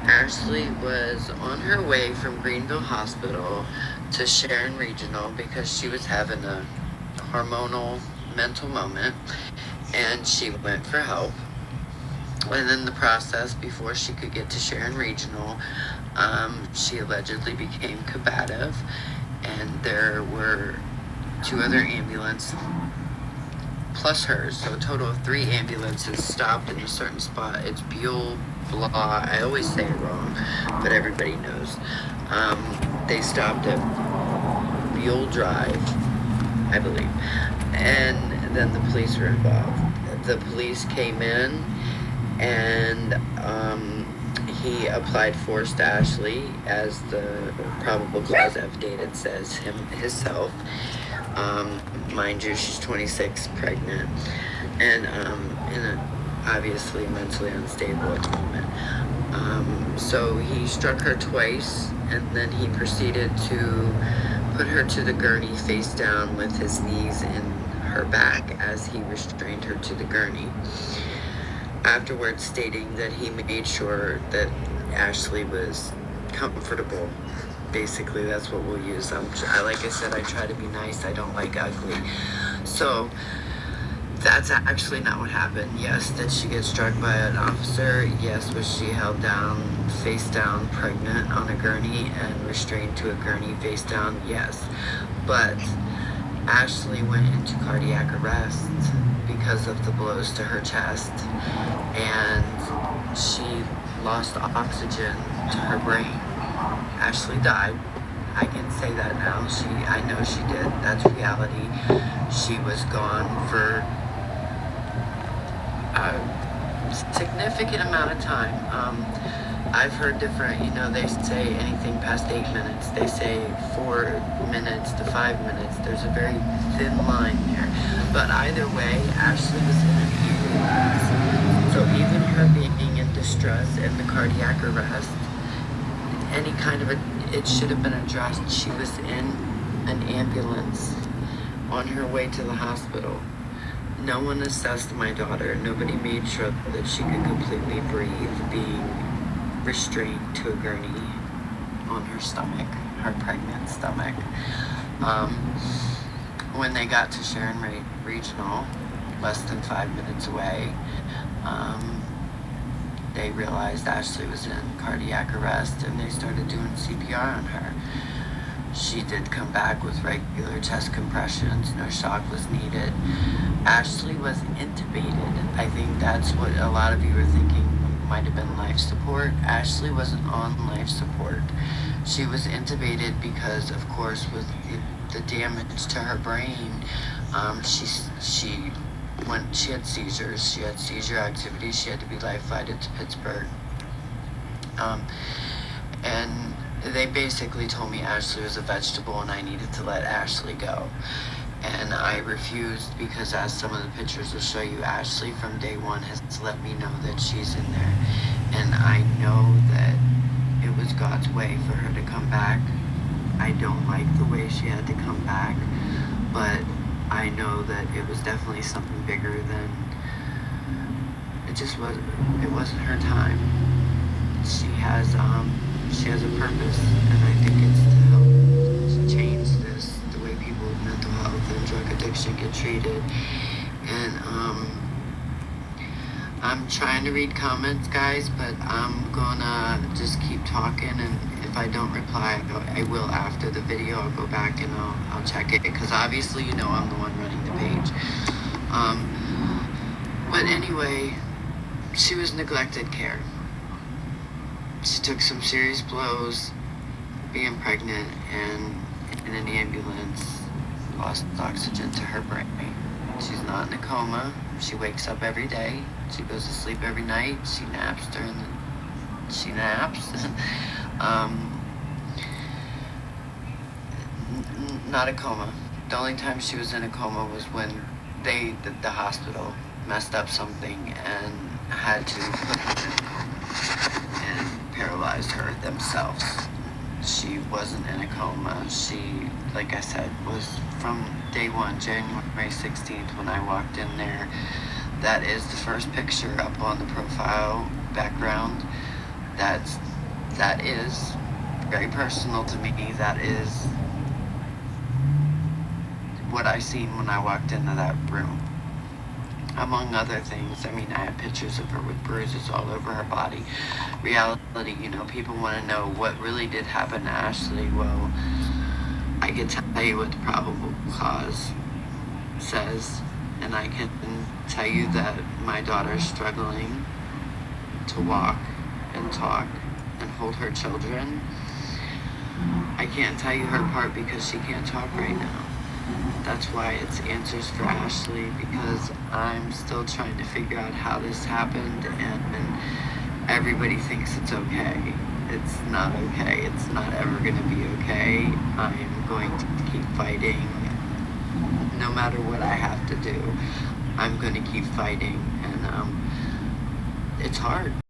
Ashley was on her way from Greenville Hospital to Sharon Regional because she was having a hormonal mental moment, and she went for help. And in the process, before she could get to Sharon Regional, she allegedly became combative, and there were two other ambulances plus hers, so a total of 3 ambulances stopped in a certain spot. It's Buell Blah. I always say it wrong, but everybody knows. They stopped at Buell Drive, I believe, and then the police were involved. The police came in, and he applied force to Ashley, as the probable cause affidavit says himself. Mind you, she's 26, pregnant, and obviously mentally unstable at the moment. So he struck her twice, and then he proceeded to put her to the gurney face down with his knees in her back as he restrained her to the gurney. Afterwards, stating that he made sure that Ashley was comfortable. Basically, that's what we'll use. Like I said, I try to be nice. I don't like ugly. So that's actually not what happened. Yes, did she get struck by an officer? Yes. Was she held down, face down, pregnant on a gurney and restrained to a gurney face down? Yes. But Ashley went into cardiac arrest because of the blows to her chest, and she lost oxygen to her brain. Ashley died. I can say that now. I know she did. That's reality. She was gone for a significant amount of time. I've heard different, they say anything past 8 minutes. They say 4 minutes to 5 minutes. There's a very thin line there. But either way, Ashley was in an ambulance. So even her being in distress and the cardiac arrest, any kind of it should have been addressed. She was in an ambulance on her way to the hospital. No one assessed my daughter. Nobody made sure that she could completely breathe, being restrained to a gurney on her stomach, her pregnant stomach. When they got to Sharon Regional, less than 5 minutes away, they realized Ashley was in cardiac arrest, and they started doing CPR on her. She did come back with regular chest compressions. No shock was needed. Ashley was intubated. I think that's what a lot of you are thinking might have been life support. Ashley wasn't on life support. She was intubated because, of course, with the damage to her brain, when she had seizures, she had seizure activity, she had to be life flighted to Pittsburgh. And they basically told me Ashley was a vegetable and I needed to let Ashley go. And I refused because, as some of the pictures will show you, Ashley from day one has let me know that she's in there. And I know that it was God's way for her to come back. I don't like the way she had to come back, but I know that it was definitely something bigger than, it wasn't her time. She has a purpose, and I think it's to help change this, the way people with mental health and drug addiction get treated. And I'm trying to read comments, guys, but I'm gonna just keep talking, and if I don't reply, I will after the video. I'll go back and I'll check it, because obviously I'm the one running the page. But anyway, she was neglected care. She took some serious blows being pregnant, and in an ambulance lost oxygen to her brain. She's not in a coma. She wakes up every day. She goes to sleep every night. She naps she naps. Not a coma. The only time she was in a coma was when the hospital messed up something and had to put her in a coma and paralyzed her themselves. She wasn't in a coma. She, like I said, was from day one, January 16th, when I walked in there. That is the first picture up on the profile background. That's that is very personal to me. That is what I seen when I walked into that room. Among other things, I mean, I had pictures of her with bruises all over her body. Reality, people want to know what really did happen to Ashley. Well, I can tell you what the probable cause says, and I can tell you that my daughter's struggling to walk and talk and hold her children. I can't tell you her part because she can't talk right now. That's why it's Answers for Ashley, because I'm still trying to figure out how this happened, and everybody thinks it's okay. It's not okay. It's not ever going to be okay. I am going to keep fighting. No matter what I have to do, I'm going to keep fighting, and it's hard.